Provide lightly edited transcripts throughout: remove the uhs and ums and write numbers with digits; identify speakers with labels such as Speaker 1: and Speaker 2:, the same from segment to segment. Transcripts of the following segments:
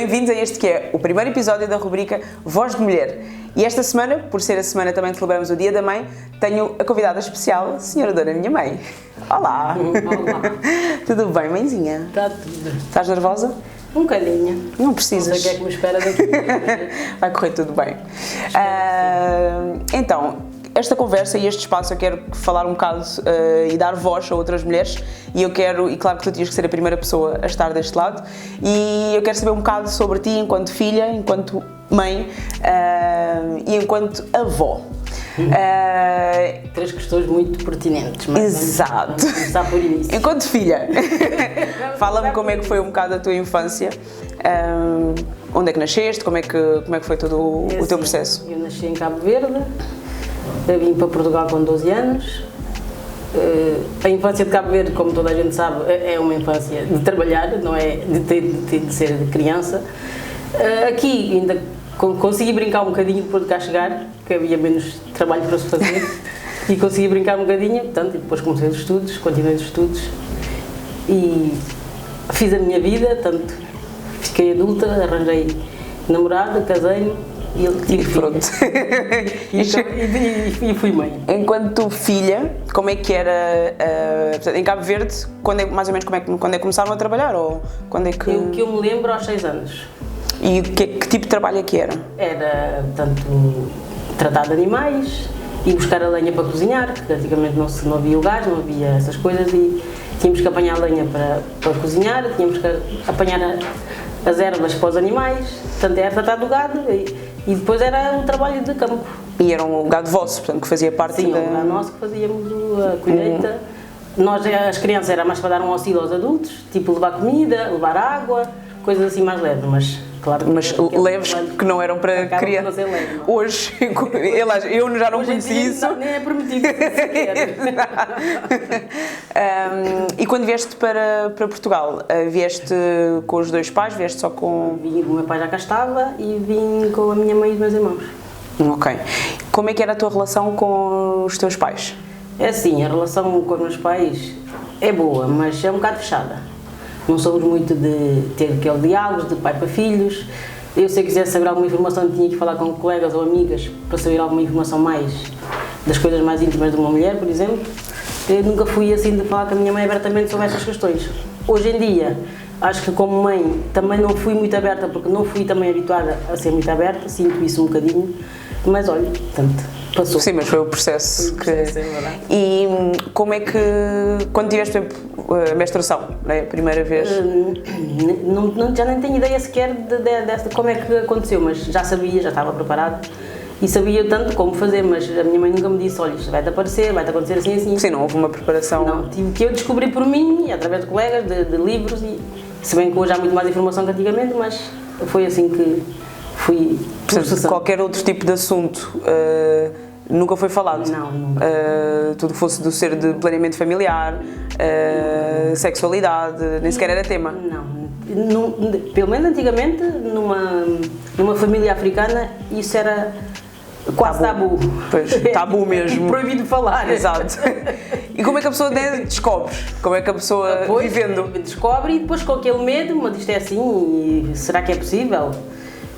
Speaker 1: bem-vindos a este que é o primeiro episódio da rubrica Voz de Mulher. E esta semana, por ser a semana também que celebramos o Dia da Mãe, tenho a convidada especial, a senhora Dona Minha Mãe. Olá!
Speaker 2: Olá!
Speaker 1: Tudo bem, mãezinha?
Speaker 2: Está tudo.
Speaker 1: Estás nervosa?
Speaker 2: Um bocadinho.
Speaker 1: Não precisas.
Speaker 2: Não sei o que é que me espera daqui.
Speaker 1: Vai correr tudo bem. Então, esta conversa e este espaço eu quero falar um bocado e dar voz a outras mulheres e claro que tu tinhas que ser a primeira pessoa a estar deste lado e eu quero saber um bocado sobre ti enquanto filha, enquanto mãe e enquanto avó.
Speaker 2: Três questões muito pertinentes, mas
Speaker 1: exato.
Speaker 2: Vamos começar por início.
Speaker 1: Enquanto filha, fala-me como é que foi um bocado a tua infância, onde é que nasceste, como é que foi todo o teu processo?
Speaker 2: Eu nasci em Cabo Verde, eu vim para Portugal com 12 anos. A infância de Cabo Verde, como toda a gente sabe, é uma infância de trabalhar, não é de ser de criança. Aqui ainda consegui brincar um bocadinho depois de cá chegar, que havia menos trabalho para se fazer, e consegui brincar um bocadinho, portanto, e depois comecei os estudos, continuei os estudos, e fiz a minha vida, tanto fiquei adulta, arranjei namorado, casei-me, e
Speaker 1: pronto.
Speaker 2: E fui mãe.
Speaker 1: Enquanto filha, como é que era em Cabo Verde, mais ou menos quando é que começaram a trabalhar? Ou quando é que...
Speaker 2: O que eu me lembro aos 6 anos.
Speaker 1: E que tipo de trabalho é que era?
Speaker 2: Era, portanto, tratar de animais e buscar a lenha para cozinhar, porque antigamente não havia o gás, não havia essas coisas e tínhamos que apanhar a lenha para cozinhar, tínhamos que apanhar as ervas para os animais, portanto era tratar do gado e depois era o trabalho de campo.
Speaker 1: E era um gado vosso, portanto, que fazia parte
Speaker 2: Sim, era nós que fazíamos a colheita. Nós, as crianças, era mais para dar um auxílio aos adultos, tipo levar comida, levar água, coisas assim mais leves, mas claro que...
Speaker 1: Mas leves que não eram para crianças. Hoje, eu já não conheci isso.
Speaker 2: Nem é permitido sequer.
Speaker 1: E quando vieste para Portugal, vieste com os dois pais, vieste só com...
Speaker 2: Vim, o meu pai já cá estava e vim com a minha mãe e os meus irmãos.
Speaker 1: Ok. Como é que era a tua relação com os teus pais?
Speaker 2: É assim, a relação com os meus pais é boa, mas é um bocado fechada. Não somos muito de ter aquele diálogo de pai para filhos. Eu, se eu quisesse saber alguma informação, tinha que falar com colegas ou amigas para saber alguma informação mais das coisas mais íntimas de uma mulher, por exemplo. Eu nunca fui assim de falar com a minha mãe abertamente sobre essas questões. Hoje em dia, acho que como mãe também não fui muito aberta, porque não fui também habituada a ser muito aberta, sinto isso um bocadinho, mas olha, portanto, passou.
Speaker 1: Sim, mas foi o processo que...
Speaker 2: É verdade.
Speaker 1: E como é que, quando tiveste, por exemplo, a menstruação, né, a primeira vez?
Speaker 2: Já nem tenho ideia sequer de como é que aconteceu, mas já sabia, já estava preparada e sabia tanto como fazer, mas a minha mãe nunca me disse, olha, isto vai-te aparecer, vai-te acontecer assim, assim.
Speaker 1: Sim, não houve uma preparação?
Speaker 2: Não, tive que eu descobri por mim, através de colegas, de livros, e se bem que hoje há muito mais informação que antigamente, mas foi assim que fui processando.
Speaker 1: Qualquer outro tipo de assunto nunca foi falado?
Speaker 2: Não, nunca.
Speaker 1: Tudo que fosse do ser de planeamento familiar, sexualidade, nem sequer era tema?
Speaker 2: Não, pelo menos antigamente, numa família africana, isso era quase tabu.
Speaker 1: Pois, tabu mesmo.
Speaker 2: Proibido de falar.
Speaker 1: Exato. E como é que a pessoa descobre? Como é que a pessoa,
Speaker 2: depois,
Speaker 1: vivendo?
Speaker 2: Descobre e depois com aquele medo, mas isto é assim, e será que é possível?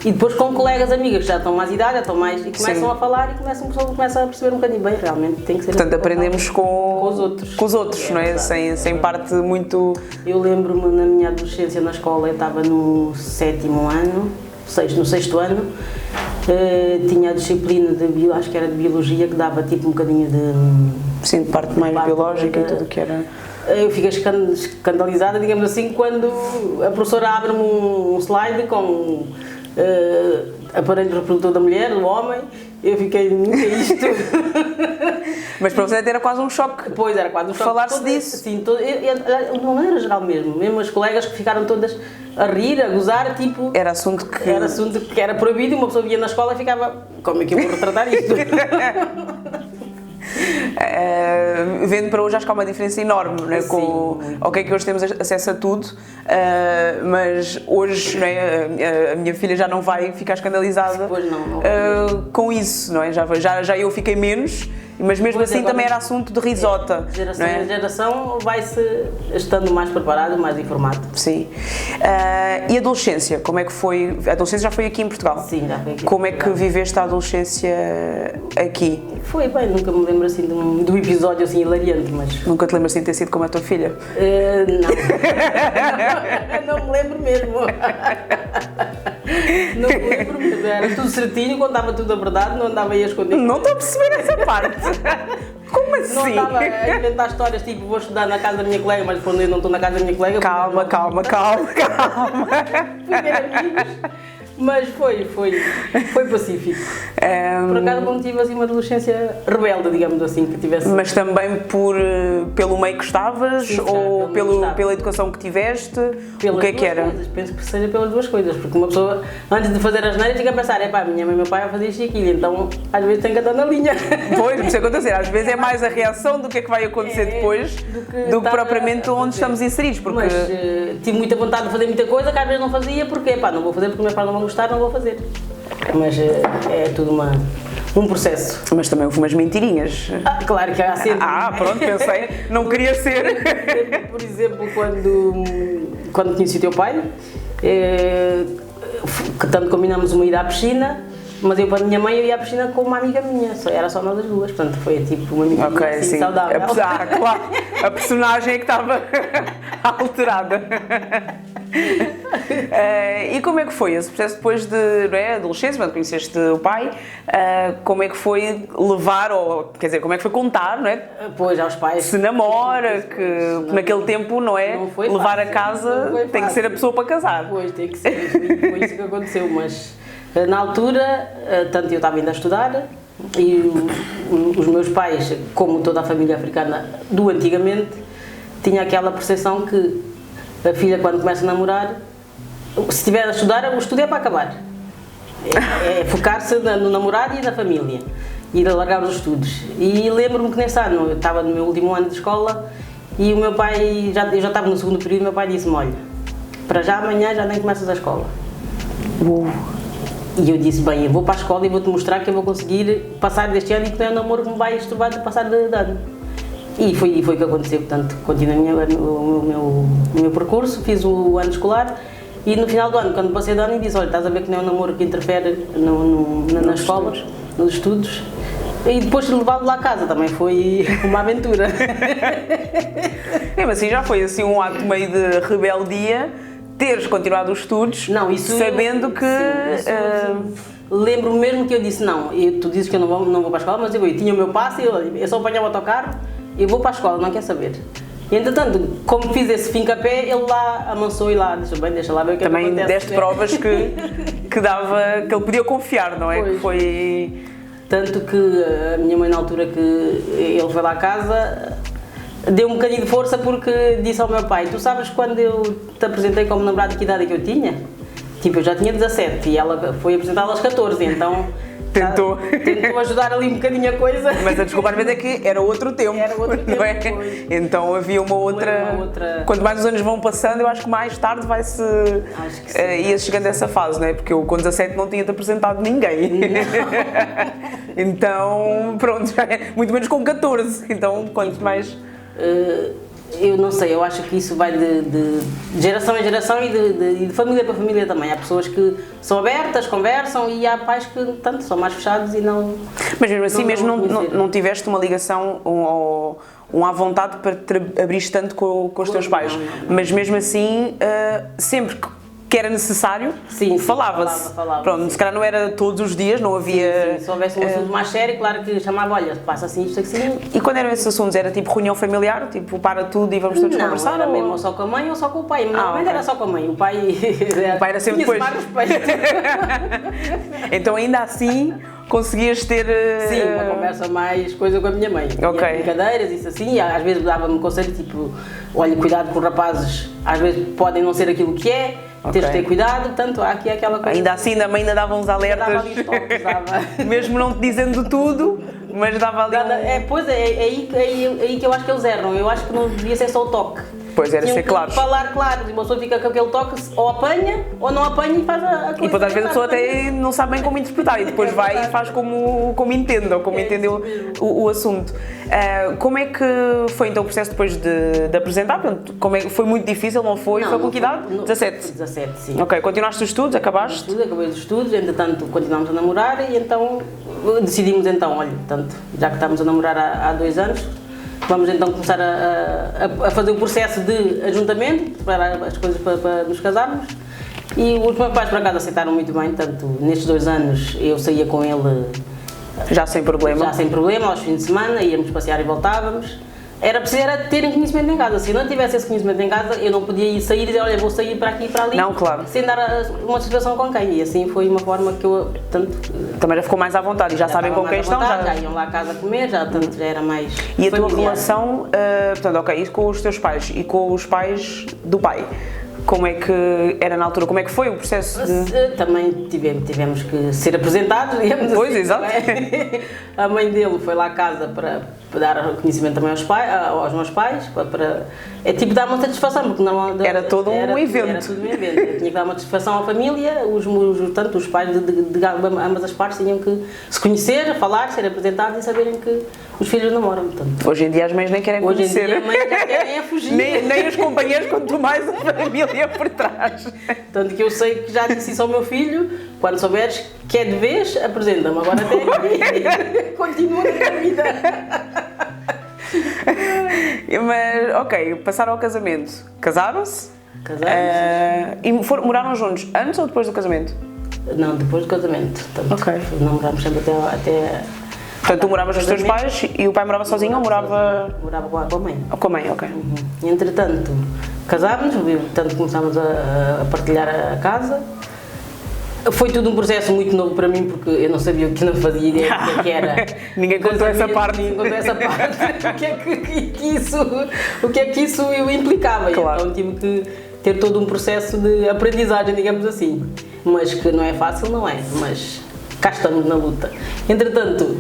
Speaker 2: E depois com colegas, amigas que já estão mais idade, já estão mais, e começam Sim. a falar e começam a perceber um bocadinho bem, realmente tem que ser.
Speaker 1: Portanto, aprendemos com
Speaker 2: os outros,
Speaker 1: não é? Sem parte muito...
Speaker 2: Eu lembro-me na minha adolescência na escola, eu estava no 7º ano, no 6º ano, tinha a disciplina de, acho que era de biologia, que dava tipo um bocadinho de...
Speaker 1: Sim, de parte mais biológica e tudo o que era...
Speaker 2: Eu fiquei escandalizada, digamos assim, quando a professora abre-me um slide com... aparelho reprodutor da mulher, do homem, eu fiquei, nunca isto.
Speaker 1: Mas para você era quase um choque.
Speaker 2: Pois, era quase um choque.
Speaker 1: Falar-se disso.
Speaker 2: Sim, de uma maneira geral mesmo as colegas que ficaram todas a rir, a gozar, tipo...
Speaker 1: Era assunto que
Speaker 2: era proibido e uma pessoa via na escola e ficava, como é que eu vou retratar isto?
Speaker 1: Vendo para hoje acho que há uma diferença enorme, não é? Ok, que hoje temos acesso a tudo, mas hoje, não é? A minha filha já não vai ficar escandalizada
Speaker 2: não
Speaker 1: com isso, não é? Já eu fiquei menos mas mesmo
Speaker 2: Pois,
Speaker 1: assim
Speaker 2: agora-
Speaker 1: também era assunto de risota,
Speaker 2: Geração
Speaker 1: não é?
Speaker 2: em geração vai-se estando mais preparado, mais informado.
Speaker 1: Sim. E a adolescência, como é que foi? A adolescência já foi aqui em Portugal?
Speaker 2: Sim, já foi aqui em
Speaker 1: Como é que
Speaker 2: Portugal.
Speaker 1: viveste a adolescência aqui?
Speaker 2: Foi bem, nunca me lembro assim de um episódio assim hilariante, mas...
Speaker 1: Nunca te lembras assim de ter sido como a tua filha?
Speaker 2: Não. Não me lembro mesmo. Não me lembro mesmo. Era tudo certinho, contava tudo a verdade, não andava aí a esconder.
Speaker 1: Não estou a perceber essa parte. Como
Speaker 2: Não
Speaker 1: assim?
Speaker 2: andava a inventar histórias tipo vou estudar na casa da minha colega, mas quando eu não estou na casa da minha colega...
Speaker 1: Calma.
Speaker 2: Fui ver amigos, mas foi pacífico. Por acaso não tive assim uma adolescência rebelde, digamos assim, que tivesse...
Speaker 1: Mas também pelo meio que estavas
Speaker 2: Sim,
Speaker 1: ou
Speaker 2: pelo meio que estava.
Speaker 1: pela educação que tiveste?
Speaker 2: Pelas
Speaker 1: O que é que
Speaker 2: duas
Speaker 1: era?
Speaker 2: coisas. Penso que seja pelas duas coisas, porque uma pessoa, antes de fazer as neiras, fica a pensar, minha mãe e meu pai vão fazer isto e aquilo, então às vezes tem que andar na linha.
Speaker 1: Pois, isso acontecer. Às vezes é mais a reação do que é que vai acontecer depois do que
Speaker 2: estar
Speaker 1: propriamente
Speaker 2: a
Speaker 1: onde
Speaker 2: fazer.
Speaker 1: estamos inseridos. Porque
Speaker 2: Mas tive muita vontade de fazer muita coisa que às vezes não fazia, porque não vou fazer porque meus pais não vão gostar, não vou fazer. Mas é tudo um processo.
Speaker 1: Mas também houve umas mentirinhas.
Speaker 2: Claro que há sempre.
Speaker 1: Pronto, pensei, não queria ser.
Speaker 2: Por exemplo, quando conheci o teu pai, que tanto combinámos uma ida à piscina, mas eu para a minha mãe eu ia à piscina com uma amiga minha, era só nós as duas, portanto foi tipo uma amiga
Speaker 1: Ok,
Speaker 2: assim,
Speaker 1: sim.
Speaker 2: saudável.
Speaker 1: Claro, a personagem é que estava alterada. E como é que foi esse processo depois de adolescência, quando conheceste o pai, como é que foi levar, ou quer dizer, como é que foi contar, não é?
Speaker 2: Pois, aos pais.
Speaker 1: Se namora, que naquele tempo, não é?
Speaker 2: Não foi
Speaker 1: Levar
Speaker 2: fácil,
Speaker 1: a casa
Speaker 2: não foi
Speaker 1: tem que ser a
Speaker 2: fácil.
Speaker 1: pessoa para casar.
Speaker 2: Pois, tem que ser, foi isso que aconteceu, mas na altura, tanto eu estava ainda a estudar e os meus pais, como toda a família africana do antigamente, tinha aquela percepção que a filha quando começa a namorar, se estiver a estudar, o estudo é para acabar. É focar-se no namorado e na família, e largar os estudos. E lembro-me que nesse ano, eu estava no meu último ano de escola, e o meu pai, eu já estava no segundo período, meu pai disse-me, olha, para já amanhã já nem começas a escola. E eu disse, bem, eu vou para a escola e vou-te mostrar que eu vou conseguir passar deste ano e que não é um namoro que me vai estrovar de passar de ano. E foi o que aconteceu, portanto, continuei o meu percurso, fiz o ano escolar e no final do ano, quando passei de ano, disse, olha, estás a ver que não é um namoro que interfere na escola, nos estudos. E depois de levá-lo lá a casa também foi uma aventura.
Speaker 1: Mas assim já foi assim um ato meio de rebeldia, teres continuado os estudos,
Speaker 2: Não, isso,
Speaker 1: sabendo que...
Speaker 2: Lembro-me mesmo que eu disse, tu dizes que eu não vou para a escola, mas eu tinha o meu passe, eu só apanhava o autocarro, eu vou para a escola, não quer saber. E entretanto, como fiz esse fim-capé, ele lá amansou e lá, deixa lá ver o que
Speaker 1: Também
Speaker 2: acontece.
Speaker 1: deste provas que ele podia confiar, não é?
Speaker 2: Pois.
Speaker 1: Que foi...
Speaker 2: Tanto que a minha mãe, na altura que ele foi lá à casa, deu um bocadinho de força porque disse ao meu pai, tu sabes quando eu te apresentei como namorado que idade é que eu tinha? Tipo, eu já tinha 17 e ela foi apresentada aos 14, então...
Speaker 1: Tentou
Speaker 2: ajudar ali um bocadinho a coisa.
Speaker 1: Mas a desculpa às vezes é que era outro tempo,
Speaker 2: Era outro
Speaker 1: não é?
Speaker 2: tempo, pois.
Speaker 1: Então havia uma outra... Quanto mais os anos vão passando, eu acho que mais tarde vai-se...
Speaker 2: Acho que sim.
Speaker 1: ia chegando a essa fase, não é? Porque eu com 17 não tinha-te apresentado ninguém. Então, pronto, muito menos com 14. Então, quanto mais...
Speaker 2: Eu não sei, eu acho que isso vai de geração em geração e de família para família também. Há pessoas que são abertas, conversam e há pais que tanto são mais fechados e não...
Speaker 1: Mas mesmo assim,
Speaker 2: não
Speaker 1: não tiveste uma ligação ou à vontade para te abrires tanto com os teus pais?
Speaker 2: Não.
Speaker 1: Mas mesmo assim, sempre que era necessário,
Speaker 2: Sim,
Speaker 1: falava-se.
Speaker 2: falava,
Speaker 1: Pronto,
Speaker 2: sim.
Speaker 1: se calhar não era todos os dias, não havia...
Speaker 2: Sim, se houvesse um assunto mais sério, claro que chamava, olha, passa assim, isto assim...
Speaker 1: E quando eram esses assuntos, era tipo reunião familiar, tipo para tudo e vamos todos
Speaker 2: Não,
Speaker 1: conversar?
Speaker 2: era
Speaker 1: ou...
Speaker 2: mesmo ou só com a mãe ou só com o pai. Normalmente
Speaker 1: ok.
Speaker 2: era só com a mãe, o pai
Speaker 1: era sempre
Speaker 2: tinha-se
Speaker 1: depois.
Speaker 2: mais respeito.
Speaker 1: Então ainda assim conseguias ter...
Speaker 2: Sim, uma conversa mais coisa com a minha mãe.
Speaker 1: Ok.
Speaker 2: E brincadeiras, isso assim, e às vezes dava-me conselho, tipo, olha, cuidado com os rapazes, às vezes podem não ser aquilo que é, tens de ter cuidado, portanto, há aqui aquela coisa.
Speaker 1: Ainda assim, a mãe ainda dava uns alertas,
Speaker 2: Dava ali os toques, dava.
Speaker 1: mesmo não te dizendo tudo, mas dava ali
Speaker 2: Pois é aí que eu acho que eles erram, eu acho que não devia ser só o toque.
Speaker 1: Pois, era
Speaker 2: tinham
Speaker 1: ser
Speaker 2: que
Speaker 1: claros.
Speaker 2: falar claro, e uma pessoa fica com aquele toque, ou apanha, ou não apanha e faz a coisa.
Speaker 1: E depois às vezes a pessoa até não sabe bem como interpretar e depois vai e faz como entende ou como entendeu o assunto. Como é que foi então o processo depois de apresentar? Portanto, foi muito difícil, não foi?
Speaker 2: Não,
Speaker 1: foi com
Speaker 2: não
Speaker 1: que idade? 17?
Speaker 2: 17, sim.
Speaker 1: Ok, continuaste os estudos, acabaste?
Speaker 2: Acabei os estudos, entretanto continuámos a namorar e então decidimos então, olha, portanto, já que estamos a namorar há 2 anos, vamos então começar a fazer o processo de ajuntamento, para as coisas para nos casarmos. E os meus pais, por acaso, aceitaram muito bem, portanto, nestes 2 anos eu saía com ele
Speaker 1: já sem problema?
Speaker 2: Já sem problema, aos fins de semana, íamos passear e voltávamos. Era preciso terem conhecimento em casa. Se eu não tivesse esse conhecimento em casa, eu não podia sair e dizer, olha, vou sair para aqui e para ali.
Speaker 1: Não, claro.
Speaker 2: Sem dar uma situação com quem. E assim foi uma forma que eu, portanto...
Speaker 1: Também já ficou mais à vontade e já sabem com quem estão.
Speaker 2: Já iam lá a casa comer, já era mais
Speaker 1: E a
Speaker 2: familiar.
Speaker 1: tua relação, portanto, ok, isso com os teus pais e com os pais do pai? Como é que era na altura? Como é que foi o processo de...
Speaker 2: Também tivemos que ser apresentados, digamos
Speaker 1: Pois,
Speaker 2: assim.
Speaker 1: exato.
Speaker 2: A mãe dele foi lá à casa para dar conhecimento também aos meus pais, é tipo dar uma satisfação, porque não
Speaker 1: era todo um evento.
Speaker 2: Era tudo um evento. Eu tinha que dar uma satisfação à família, tanto os pais de ambas as partes tinham que se conhecer, falar, ser apresentados e saberem que os filhos namoram. Portanto,
Speaker 1: hoje em dia as mães nem querem
Speaker 2: hoje
Speaker 1: conhecer.
Speaker 2: Hoje em dia as mães já querem fugir.
Speaker 1: nem os companheiros, quanto mais a família por trás.
Speaker 2: Tanto que eu sei que já disse isso ao meu filho, quando souberes que é de vez, apresenta-me. Agora até continua na tua vida.
Speaker 1: Mas, ok, passaram ao casamento. Casaram-se?
Speaker 2: Casaram-se.
Speaker 1: E moraram juntos antes ou depois do casamento?
Speaker 2: Não, depois do casamento. Portanto,
Speaker 1: ok.
Speaker 2: Namorámos sempre até
Speaker 1: portanto, tu moravas com os teus pais e o pai morava sozinho ou morava...
Speaker 2: Morava com a mãe.
Speaker 1: Com a mãe, ok.
Speaker 2: Entretanto, casámos, portanto começámos a partilhar a casa. Foi tudo um processo muito novo para mim, porque eu não sabia o que, não fazia ideia do que era.
Speaker 1: Ninguém contou essa parte.
Speaker 2: Ninguém contou essa parte. O que é que isso implicava.
Speaker 1: Claro.
Speaker 2: Então tive que ter todo um processo de aprendizagem, digamos assim. Mas que não é fácil, não é. Mas cá estamos na luta. Entretanto,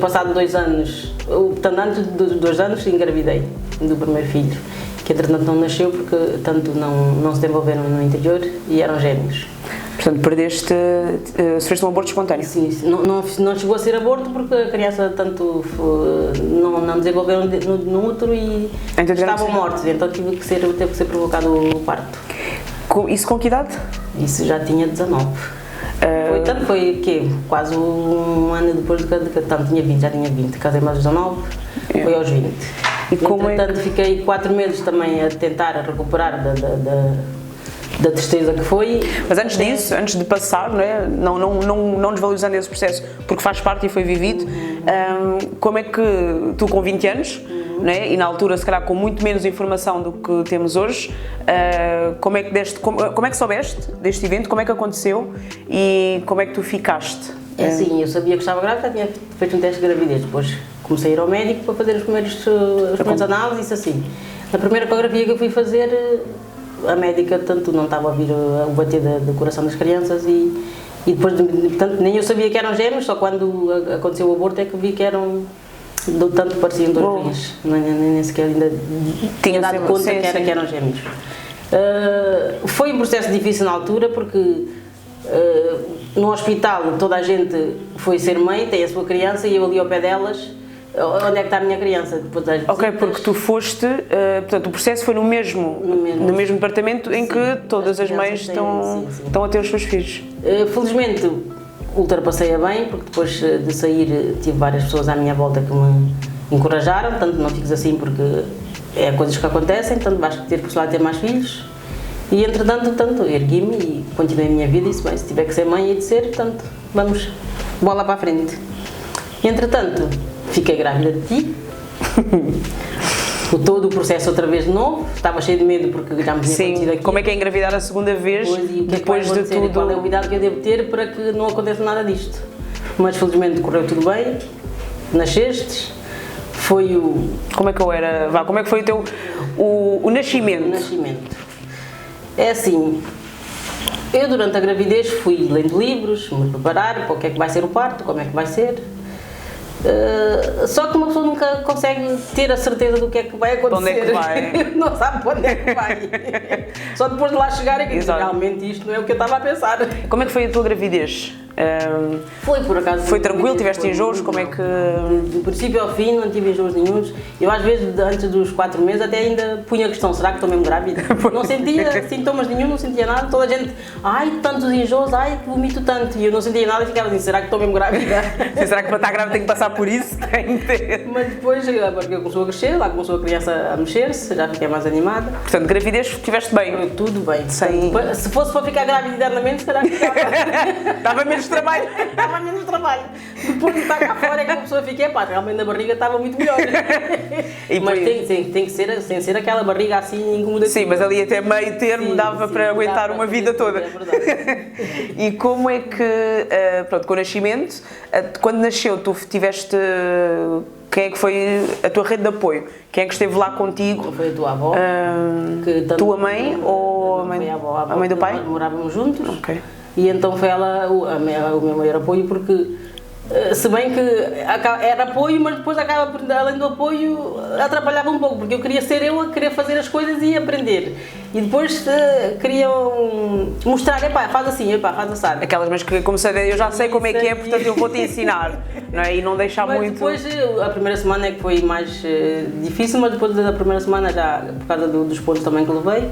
Speaker 2: passado 2 anos, portanto, antes de 2 anos, engravidei do primeiro filho, que entretanto não nasceu porque tanto não se desenvolveram no interior e eram gêmeos.
Speaker 1: Portanto, sofreste um aborto espontâneo?
Speaker 2: Sim, não chegou a ser aborto porque a criança tanto não desenvolveu no útero e estavam mortos, então teve que ser provocado o parto.
Speaker 1: Isso com que idade?
Speaker 2: Isso já tinha 19. Foi o quê? Quase um ano depois de tanto já tinha 20, casei mais aos 19, foi aos 20. E entretanto fiquei 4 meses também a tentar recuperar da tristeza que foi.
Speaker 1: Mas antes disso, antes de passar, não é? Não desvalorizando esse processo, porque faz parte e foi vivido, como é que tu com 20 anos, não é? E na altura se calhar com muito menos informação do que temos hoje, como é que soubeste deste evento, como é que aconteceu e como é que tu ficaste?
Speaker 2: É assim, eu sabia que estava grávida, tinha feito um teste de gravidez, depois comecei a ir ao médico para fazer as primeiras análises, assim. Na primeira ecografia que eu fui fazer, a médica tanto não estava a ouvir o bater do coração das crianças e depois, portanto, nem eu sabia que eram gêmeos, só quando aconteceu o aborto é que vi que eram, tanto pareciam 2 filhos, nem sequer ainda tinha dado conta que eram gêmeos. Foi um processo difícil na altura porque no hospital toda a gente foi ser mãe, tem a sua criança e eu ali ao pé delas, onde é que está a minha criança? Depois das visitas.
Speaker 1: Ok, porque tu foste, portanto o processo foi no mesmo departamento em que todas as mães estão a ter os seus filhos.
Speaker 2: Felizmente ultrapassei-a bem, porque depois de sair tive várias pessoas à minha volta que me encorajaram, portanto não fiques assim porque é coisas que acontecem, portanto vais ter que ter mais filhos. E entretanto, ergui-me e continuei a minha vida e disse, bem, se tiver que ser mãe e de ser, portanto, vamos, bola para a frente. Entretanto, fiquei grávida de ti, todo o processo outra vez de novo, estava cheio de medo porque já me tinha acontecido aqui.
Speaker 1: Como é que é engravidar a segunda vez, depois de tudo?
Speaker 2: Qual é o cuidado que eu devo ter para que não aconteça nada disto? Mas felizmente correu tudo bem, nasceste, foi o...
Speaker 1: Como é que eu era? Como é que foi o nascimento?
Speaker 2: O nascimento. É assim, eu durante a gravidez fui lendo livros, me preparar para o que é que vai ser o parto, como é que vai ser. Só que uma pessoa nunca consegue ter a certeza do que é que vai acontecer.
Speaker 1: Onde é que vai?
Speaker 2: Não sabe para onde é que vai. Só depois de lá chegar é que diz, realmente isto não é o que eu estava a pensar.
Speaker 1: Como é que foi a tua gravidez?
Speaker 2: Foi por acaso.
Speaker 1: Foi tranquilo? Tiveste enjoos? Como é que...
Speaker 2: Do princípio ao fim não tive enjoos nenhuns. Eu às vezes, antes dos 4 meses, até ainda punha a questão, será que estou mesmo grávida? Não sentia sintomas nenhum, não sentia nada. Toda a gente, ai, tantos enjoos, ai, que vomito tanto. E eu não sentia nada e ficava assim, será que estou mesmo grávida?
Speaker 1: Será que para estar grávida tem que passar por isso? Tem de ter.
Speaker 2: Mas depois a barriga começou a crescer, lá começou a criança a mexer-se, já fiquei mais animada.
Speaker 1: Portanto, gravidez estiveste bem?
Speaker 2: Tudo bem.
Speaker 1: Sem...
Speaker 2: Se fosse para ficar grávida eternamente, será que ficava?
Speaker 1: Dava menos trabalho.
Speaker 2: Dava menos trabalho. Depois de estar cá fora é que a pessoa fica, pá, realmente na barriga estava muito melhor. Mas tem que ser, sem ser aquela barriga assim incomodativa.
Speaker 1: Sim, mas ali até meio termo dava para aguentar uma vida toda.
Speaker 2: É verdade.
Speaker 1: E como é que, pronto, com o nascimento, quando nasceu, tu tiveste... Quem é que foi a tua rede de apoio? Quem é que esteve lá contigo?
Speaker 2: Foi a tua avó.
Speaker 1: Tua mãe ou a mãe,
Speaker 2: a
Speaker 1: mãe do pai?
Speaker 2: Morávamos juntos.
Speaker 1: Ok.
Speaker 2: E então foi ela o meu maior apoio, porque se bem que era apoio, mas depois acaba, além do apoio, atrapalhava um pouco, porque eu queria ser eu a querer fazer as coisas e aprender. E depois queriam mostrar, epá, faz assim, epá, faz assado.
Speaker 1: Aquelas mães que, como sei, eu já sei como é que é, portanto eu vou-te ensinar, não é? E não deixar
Speaker 2: mas
Speaker 1: muito...
Speaker 2: Depois, a primeira semana é que foi mais difícil, mas depois da primeira semana, já por causa dos pontos também que levei,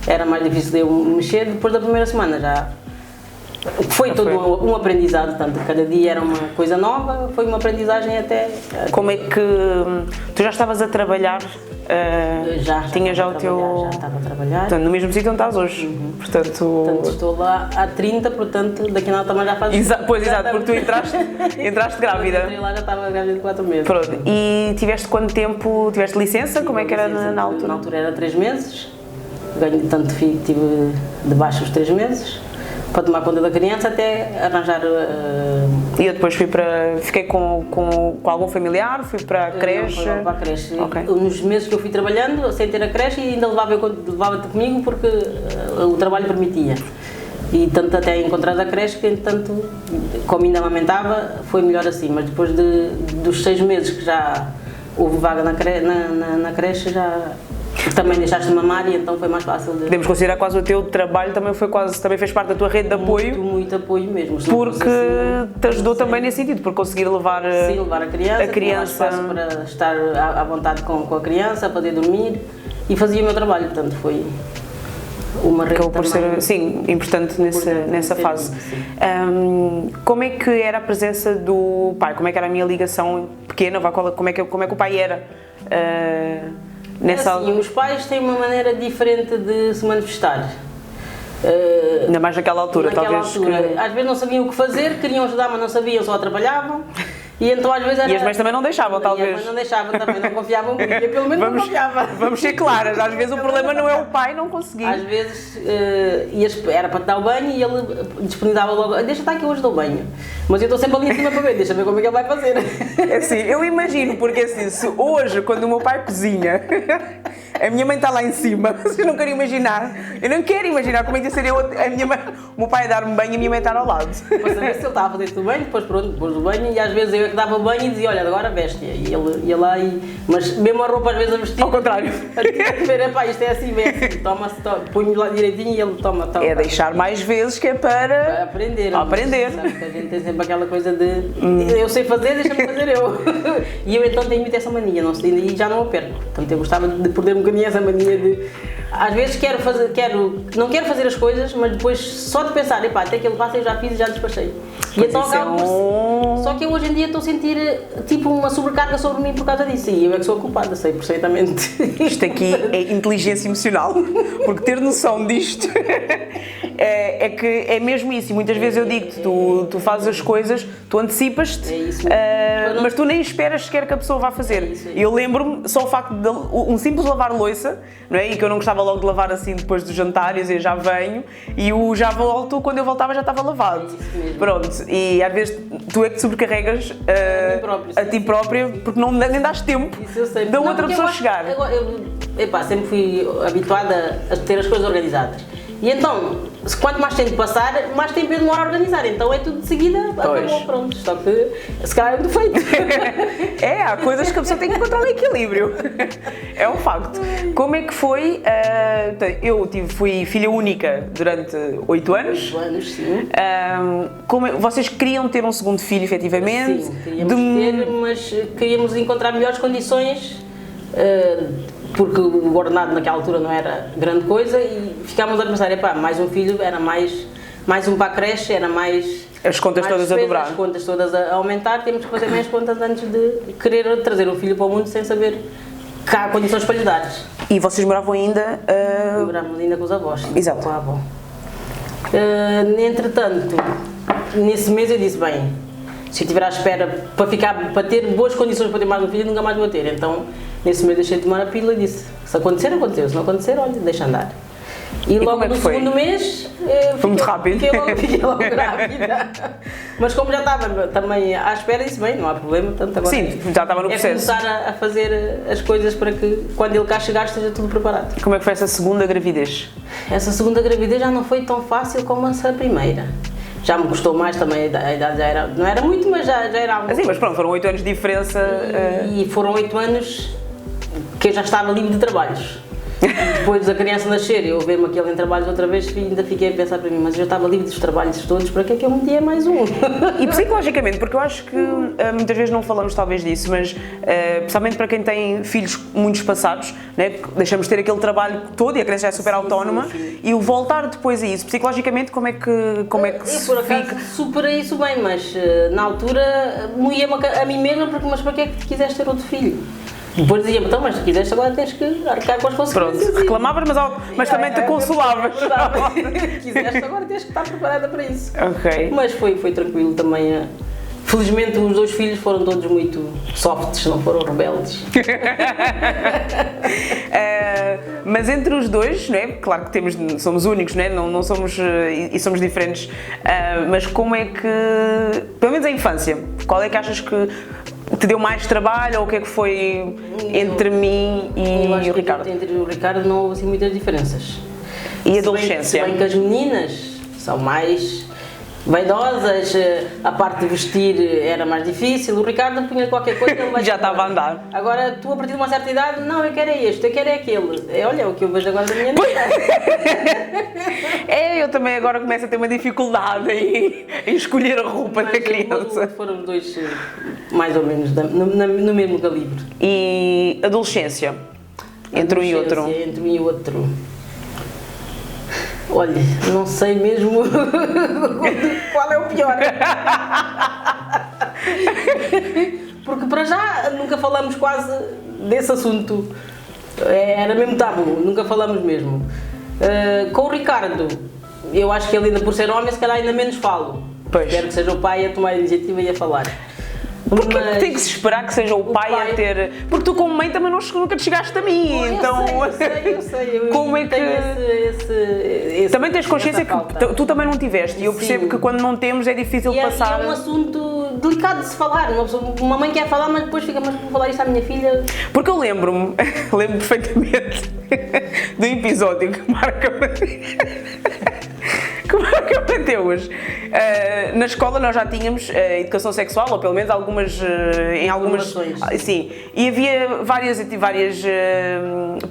Speaker 2: era mais difícil de eu mexer. Depois da primeira semana já... Foi todo um aprendizado, tanto cada dia era uma coisa nova, foi uma aprendizagem até...
Speaker 1: Como é que... Tu já estavas a trabalhar? Tinha já o teu...
Speaker 2: Já estava a trabalhar.
Speaker 1: Portanto, no mesmo sítio onde estás hoje,
Speaker 2: Portanto, estou lá há 30, portanto, daqui a nada também já faz...
Speaker 1: Pois, exato, porque tu entraste grávida.
Speaker 2: Eu lá já estava grávida de 4 meses.
Speaker 1: Pronto, e tiveste quanto tempo? Tiveste licença? Como é que era na altura?
Speaker 2: Na altura era 3 meses, ganho tanto filho, tive de baixo os 3 meses. Para tomar conta da criança até arranjar...
Speaker 1: E eu depois fiquei com algum familiar, fui para a creche?
Speaker 2: Não, para a creche.
Speaker 1: Okay.
Speaker 2: Nos meses que eu fui trabalhando, sem ter a creche, e ainda levava-te comigo porque o trabalho permitia. E tanto até encontrar a creche, que entretanto, como ainda amamentava, foi melhor assim. Mas depois dos 6 meses que já houve vaga na creche, já... Também deixaste de mamar e então foi mais fácil de...
Speaker 1: Podemos considerar quase o teu trabalho também fez parte da tua rede de apoio.
Speaker 2: Muito apoio mesmo.
Speaker 1: Porque te ajudou também nesse sentido, por conseguir levar
Speaker 2: a criança. Tinha mais espaço para estar à vontade com a criança, poder dormir e fazia o meu trabalho, portanto foi uma rede
Speaker 1: por ser, sim, importante nessa fase. Como é que era a presença do pai? Como é que era a minha ligação pequena? Como é que o pai era?
Speaker 2: Os pais têm uma maneira diferente de se manifestar.
Speaker 1: Ainda mais naquela altura, talvez.
Speaker 2: Às vezes não sabiam o que fazer, queriam ajudar, mas não sabiam, só atrapalhavam. E então às vezes era...
Speaker 1: E as mães também não deixavam, talvez.
Speaker 2: E as mães não deixavam também, não confiavam muito. Eu pelo menos não confiava.
Speaker 1: Vamos ser claras, às vezes o problema não é o pai não conseguir.
Speaker 2: Às vezes era para te dar o banho e ele disponibilizava logo, deixa estar que eu hoje dou banho. Mas eu estou sempre ali em cima para ver, deixa ver como é que ele vai fazer.
Speaker 1: É assim, eu imagino, porque assim, se hoje, quando o meu pai cozinha, a minha mãe está lá em cima, vocês não querem imaginar, eu não quero imaginar como é que ia ser o meu pai a dar-me banho e a minha mãe estar ao lado.
Speaker 2: Para saber se ele estava a fazer o banho, depois pronto, depois do banho, e às vezes eu que dava banho e dizia, olha, agora veste. E ele ia lá mas mesmo a roupa às vezes a vestir.
Speaker 1: Ao contrário.
Speaker 2: A ver, pá, isto é assim, bem assim, põe-me lá direitinho e ele toma.
Speaker 1: É deixar mais vezes que é para
Speaker 2: aprender.
Speaker 1: Aprender.
Speaker 2: Sabe, que a gente tem sempre aquela coisa de eu sei fazer, deixa-me fazer eu. E eu então tenho muito essa mania, e já não a perco. Portanto, eu gostava de perder um bocadinho essa mania de... Às vezes não quero fazer as coisas, mas depois só de pensar, epá, até que ele passa eu já fiz e já despachei. E então acabo Só que eu hoje em dia estou a sentir tipo uma sobrecarga sobre mim por causa disso. E eu é que sou a culpada, sei perfeitamente.
Speaker 1: Isto aqui é inteligência emocional, porque ter noção disto é que é mesmo isso. E muitas vezes eu digo-te, tu fazes as coisas, tu antecipas-te, mas tu nem esperas sequer que a pessoa vá fazer. Eu lembro-me, só o facto de um simples lavar louça, não é? E que eu não gostava logo de lavar assim depois do jantar, e dizer já venho, e o já volto, quando eu voltava já estava lavado. Pronto, e às vezes tu é que te sobrecarregas a ti própria, porque nem dás tempo da outra pessoa chegar.
Speaker 2: Sempre fui habituada a ter as coisas organizadas. E então, quanto mais tempo passar, mais tempo eu demoro a organizar. Então é tudo de seguida, acabou, pronto. Só que se calhar é muito feito.
Speaker 1: Há coisas que a pessoa tem que encontrar um equilíbrio. É um facto. Como é que foi? Fui filha única durante 8 anos.
Speaker 2: 8 anos, sim.
Speaker 1: Vocês queriam ter um segundo filho, efetivamente?
Speaker 2: Sim, queríamos ter, mas queríamos encontrar melhores condições. Porque o ordenado naquela altura não era grande coisa e ficámos a pensar, mais um filho era mais um para a creche, era mais...
Speaker 1: As contas
Speaker 2: mais
Speaker 1: todas
Speaker 2: despesas,
Speaker 1: a dobrar.
Speaker 2: As contas todas a aumentar, temos que fazer mais contas antes de querer trazer um filho para o mundo sem saber que há condições para lhe dar.
Speaker 1: E vocês moravam ainda...
Speaker 2: Morávamos ainda com os avós.
Speaker 1: Exato.
Speaker 2: Com a avó. Entretanto, nesse mês eu disse, bem, se eu estiver à espera para ter boas condições para ter mais um filho, nunca mais vou ter. Então, nesse mês deixei de tomar a pílula e disse, se acontecer, aconteceu. Se não acontecer, olha, deixa andar. E logo no segundo mês...
Speaker 1: Foi muito rápido.
Speaker 2: Fiquei logo grávida. Mas como já estava também à espera, disse, bem, não há problema. Portanto, agora
Speaker 1: sim, já estava no processo.
Speaker 2: Começar a fazer as coisas para que, quando ele cá chegar, esteja tudo preparado.
Speaker 1: E como é que foi essa segunda gravidez?
Speaker 2: Essa segunda gravidez já não foi tão fácil como a primeira. Já me custou mais também, a idade já era, não era muito, mas já era algo.
Speaker 1: Sim, mas pronto, foram 8 anos de diferença.
Speaker 2: E foram 8 anos que eu já estava livre de trabalhos. Depois da criança nascer, eu ver-me aquele em trabalhos outra vez, ainda fiquei a pensar para mim, mas eu estava livre dos trabalhos todos, para que é que eu metia mais um?
Speaker 1: E psicologicamente, porque eu acho que muitas vezes não falamos talvez disso, mas principalmente para quem tem filhos muito espaçados, né, deixamos de ter aquele trabalho todo e a criança já é super autónoma, sim. E o voltar depois a isso, psicologicamente, como é que se
Speaker 2: por acaso
Speaker 1: fica?
Speaker 2: Superei isso bem, mas na altura moía-me a mim mesma, porque mas para que é que quiseste ter outro filho? Depois dizia-me, então, mas se quiseres agora tens que arcar com as consequências.
Speaker 1: Pronto, reclamavas, mas também te consolavas.
Speaker 2: Se quiseres agora tens que estar preparada para isso.
Speaker 1: Ok.
Speaker 2: Mas foi tranquilo também. Felizmente os 2 filhos foram todos muito softs, não foram rebeldes.
Speaker 1: Mas entre os dois, não é? Claro que somos únicos, não é? Não somos, e somos diferentes, mas como é que, pelo menos a infância, qual é que achas que te deu mais trabalho ou o que é que foi entre mim e o Ricardo?
Speaker 2: Entre o Ricardo não houve assim muitas diferenças.
Speaker 1: E a adolescência?
Speaker 2: Se bem que as meninas são mais vaidosas, a parte de vestir era mais difícil, o Ricardo punha qualquer coisa ele vai
Speaker 1: já estava a andar.
Speaker 2: Agora tu a partir de uma certa idade, não, eu quero é este, eu quero é aquele. Olha, o que eu vejo agora da minha
Speaker 1: eu também agora começo a ter uma dificuldade em escolher a roupa da criança.
Speaker 2: Foram 2 mais ou menos no mesmo calibre.
Speaker 1: E adolescência? Entre um e outro?
Speaker 2: Entre um e outro. Olha, não sei mesmo qual é o pior. Porque para já nunca falamos quase desse assunto. Era mesmo tabu, nunca falamos mesmo. Com o Ricardo, eu acho que ele ainda por ser homem, se calhar ainda menos falo.
Speaker 1: Pois.
Speaker 2: Espero que seja o pai a tomar a iniciativa e a falar.
Speaker 1: Porque tem que se esperar que seja o pai a ter... Porque tu como mãe também nunca te chegaste a mim, então...
Speaker 2: Eu sei.
Speaker 1: Como é que... Também tens consciência que tu também não tiveste, e eu percebo que quando não temos é difícil passar...
Speaker 2: É um assunto delicado de se falar, uma mãe quer falar, mas depois fica, mas vou falar isto à minha filha...
Speaker 1: Porque eu lembro perfeitamente do episódio que marca Mateus. Na escola nós já tínhamos educação sexual, ou pelo menos em algumas sim, e havia várias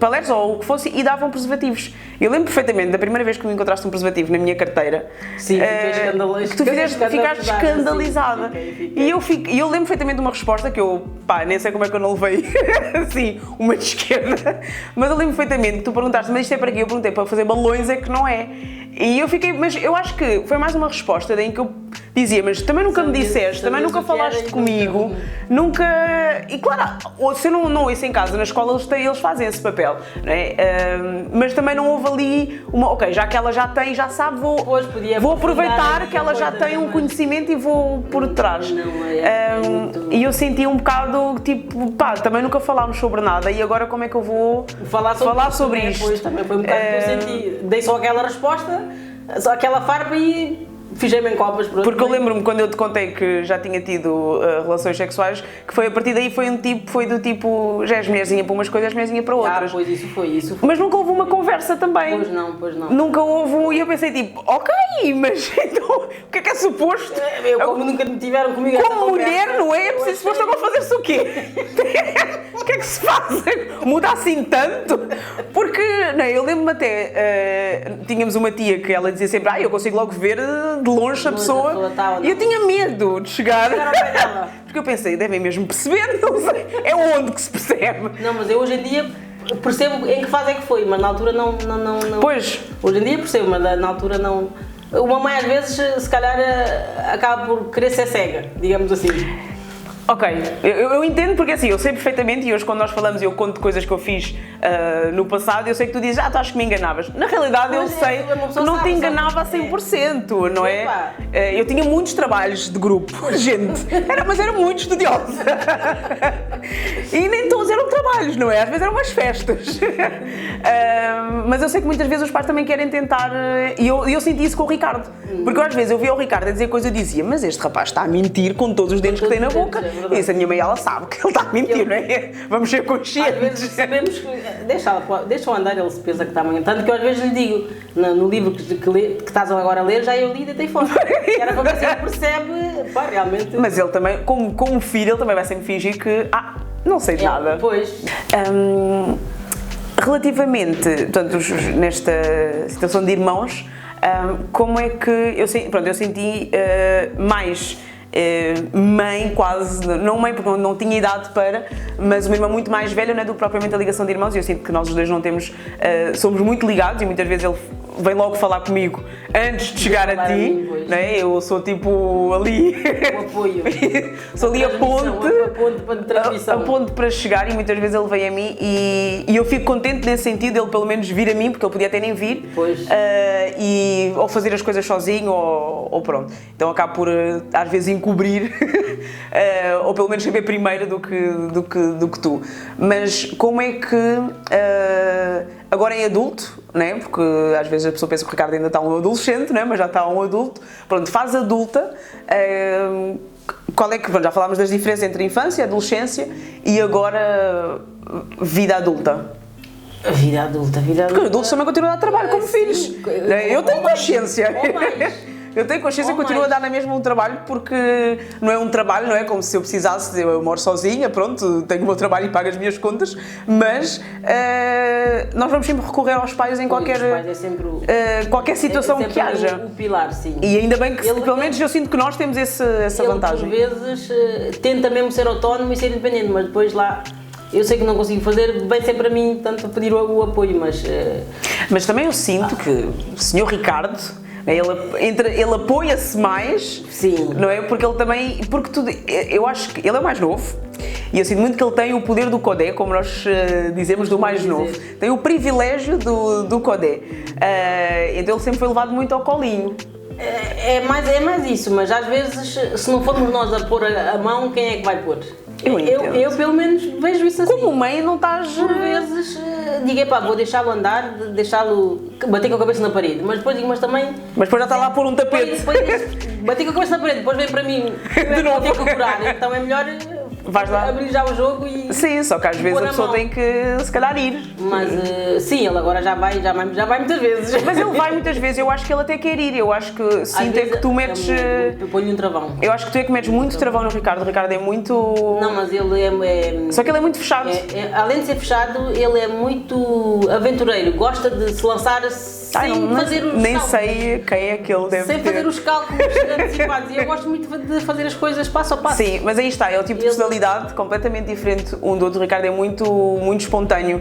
Speaker 1: palestras ou o que fosse e davam preservativos. Eu lembro perfeitamente da primeira vez que me encontraste um preservativo na minha carteira.
Speaker 2: Sim,
Speaker 1: que tu ficaste escandalizada. E eu lembro perfeitamente de uma resposta que eu, nem sei como é que eu não levei assim, uma de esquerda, mas eu lembro perfeitamente que tu perguntaste, mas isto é para quê? Eu perguntei, para fazer balões, é que não é. E eu fiquei, mas eu acho que foi mais uma resposta em que eu dizia, mas também nunca me disseste, também nunca falaste comigo, nunca... E claro, se eu não ouço em casa, na escola eles fazem esse papel, não é? Mas também não houve ali ok, já que ela já tem, já sabe, vou aproveitar que ela já tem um conhecimento e vou por trás. E eu senti um bocado, tipo, também nunca falámos sobre nada e agora como é que eu vou falar sobre isto?
Speaker 2: Pois, também foi um bocado que eu senti, dei só aquela resposta, só aquela farpa e fijei-me em copas.
Speaker 1: Porque eu lembro-me quando eu te contei que já tinha tido relações sexuais, que foi a partir daí foi do tipo, já és mulherzinha para umas coisas, mulherzinha para outras.
Speaker 2: Pois isso foi.
Speaker 1: Mas nunca houve uma conversa também.
Speaker 2: Pois não.
Speaker 1: Nunca houve, e eu pensei tipo, ok, mas então, o que é suposto?
Speaker 2: Como nunca me tiveram comigo
Speaker 1: como mulher, não é? É preciso suposto agora fazer-se o quê? O que é que se faz? Muda assim tanto? Porque, não, eu lembro-me até, tínhamos uma tia que ela dizia sempre, eu consigo logo ver de longe a pessoa. E eu tinha medo de chegar. Porque eu pensei, devem mesmo perceber, não sei. É onde que se percebe.
Speaker 2: Não, mas eu hoje em dia percebo em que fase é que foi, mas na altura não.
Speaker 1: Pois.
Speaker 2: Hoje em dia percebo, mas na altura não. Uma mãe às vezes, se calhar, acaba por querer ser cega, digamos assim.
Speaker 1: Ok, eu entendo porque assim, eu sei perfeitamente e hoje quando nós falamos e eu conto coisas que eu fiz no passado, eu sei que tu dizes, tu achas que me enganavas. Na realidade eu sei que não te enganava a 100%, não é? Eu tinha muitos trabalhos de grupo, gente, mas era muito estudiosa. E nem todos eram trabalhos, não é? Às vezes eram umas festas. Mas eu sei que muitas vezes os pais também querem tentar, e eu senti isso com o Ricardo. Porque às vezes eu via o Ricardo a dizer coisas e eu dizia, mas este rapaz está a mentir com todos os dentes que tem na boca. E isso a minha mãe, ela sabe que ele está a mentir, não é? Vamos ser conscientes.
Speaker 2: Às vezes sabemos que. Deixa-o andar, ele se pensa que está amanhã. Tanto que eu às vezes lhe digo, no livro que estás agora a ler, já eu li e deitei fora. Era para ver se ele percebe, realmente.
Speaker 1: Mas ele também, como filho, ele também vai sempre fingir que, não sei de nada.
Speaker 2: Pois.
Speaker 1: Relativamente, portanto, nesta situação de irmãos, como é que eu senti mais mãe quase, não mãe porque não tinha idade para, mas uma irmã muito mais velha, não é do que propriamente a ligação de irmãos, e eu sinto que nós os dois não temos, somos muito ligados e muitas vezes ele vem logo falar comigo antes de chegar a ti, não é? Eu sou tipo ali
Speaker 2: o apoio,
Speaker 1: sou ali a
Speaker 2: ponte
Speaker 1: para chegar, e muitas vezes ele vem a mim e eu fico contente nesse sentido, ele pelo menos vir a mim, porque ele podia até nem vir, e ou fazer as coisas sozinho ou pronto, então acabo por às vezes encobrir ou pelo menos saber primeiro do que tu. Mas como é que agora em adulto, né? Porque às vezes a pessoa pensa que o Ricardo ainda está um adolescente, né? Mas já está um adulto, pronto, fase adulta, qual é que, já falámos das diferenças entre infância, adolescência e agora vida adulta?
Speaker 2: Vida adulta.
Speaker 1: Porque adultos também continuam a dar trabalho como filhos. Eu tenho consciência. Eu tenho consciência que continuo a dar na mesma um trabalho, porque não é um trabalho, não é como se eu precisasse, eu moro sozinha, pronto, tenho o meu trabalho e pago as minhas contas, mas nós vamos sempre recorrer aos pais em qualquer situação que haja.
Speaker 2: O pilar, sim.
Speaker 1: E ainda bem que, pelo menos eu sinto que nós temos essa vantagem.
Speaker 2: Por vezes tenta mesmo ser autónomo e ser independente, mas depois lá eu sei que não consigo fazer, vem sempre a mim, tanto a pedir o apoio, mas...
Speaker 1: Mas também eu sinto que o Sr. Ricardo, ele apoia-se mais,
Speaker 2: sim,
Speaker 1: não é? Porque ele também, eu acho que ele é o mais novo e eu sinto muito que ele tem o poder do codé, como nós dizemos, do mais novo, tem o privilégio do codé, então ele sempre foi levado muito ao colinho.
Speaker 2: É mais isso, mas às vezes, se não formos nós a pôr a mão, quem é que vai pôr? Eu pelo menos vejo isso assim.
Speaker 1: Como mãe não estás...
Speaker 2: Por vezes digo, vou deixá-lo andar, deixá-lo bater com a cabeça na parede, mas depois digo, mas depois
Speaker 1: já está lá a pôr um tapete.
Speaker 2: Bater com a cabeça na parede, depois vem para mim, de novo ter que curar, então é melhor...
Speaker 1: Vais lá
Speaker 2: abrir já o jogo e...
Speaker 1: Sim, só que às vezes a pessoa tem que, se calhar, ir.
Speaker 2: Mas, sim, ele agora já vai muitas vezes.
Speaker 1: Mas ele vai muitas vezes, eu acho que ele até quer ir, eu acho que sinto é que tu metes...
Speaker 2: Eu ponho um travão.
Speaker 1: Eu acho que tu é que metes muito travão no Ricardo, o Ricardo é muito...
Speaker 2: Não, mas ele é...
Speaker 1: Só que ele é muito fechado.
Speaker 2: Além de ser fechado, ele é muito aventureiro, gosta de se lançar sem fazer os
Speaker 1: nem
Speaker 2: cálculos.
Speaker 1: Sei quem é que ele deve
Speaker 2: sem
Speaker 1: ter.
Speaker 2: Fazer os cálculos antecipados, e eu gosto muito de fazer as coisas passo a passo.
Speaker 1: Sim, mas aí está, é o tipo de personalidade completamente diferente um do outro. O Ricardo é muito espontâneo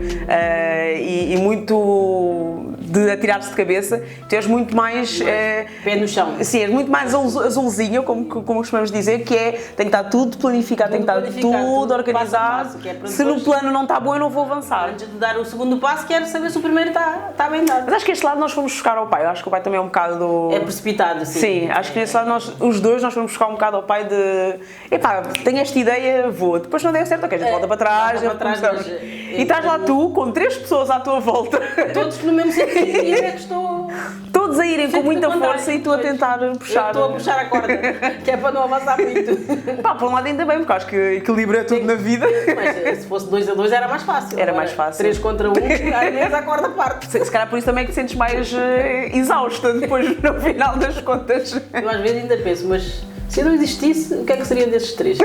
Speaker 1: e muito de atirar-se de cabeça. Tu és muito mais...
Speaker 2: pé no chão.
Speaker 1: Sim, és muito mais azulzinho, como costumamos dizer, que é, tem que estar tudo planificado, tem que estar tudo organizado.
Speaker 2: Passo, que
Speaker 1: se no plano não está bom, eu não vou avançar.
Speaker 2: Antes de dar o segundo passo, quero saber se o primeiro está bem dado.
Speaker 1: Mas acho que este lado nós fomos buscar ao pai. Eu acho que o pai também é um bocado do...
Speaker 2: É precipitado, sim.
Speaker 1: Sim, acho que nesse lado os dois nós fomos buscar um bocado ao pai de... tenho esta ideia, vou. Depois não der certo, ok, a gente volta para trás. E estás lá tu, com 3 pessoas à tua volta.
Speaker 2: Todos no mesmo sentido, e onde é que estou?
Speaker 1: Todos todos a irem com muita força e tu a tentar
Speaker 2: Eu
Speaker 1: puxar.
Speaker 2: estou a puxar a corda, que é para não avançar muito.
Speaker 1: Pá, por um lado ainda bem, porque acho que equilíbrio é tudo na vida.
Speaker 2: Mas se fosse 2-2 era mais fácil.
Speaker 1: Era mais fácil.
Speaker 2: 3 contra 1, às vezes a corda parte.
Speaker 1: Se calhar por isso também é que te sentes mais exausta depois no final das contas.
Speaker 2: Eu às vezes ainda penso, mas se eu não existisse, o que é que seria desses 3?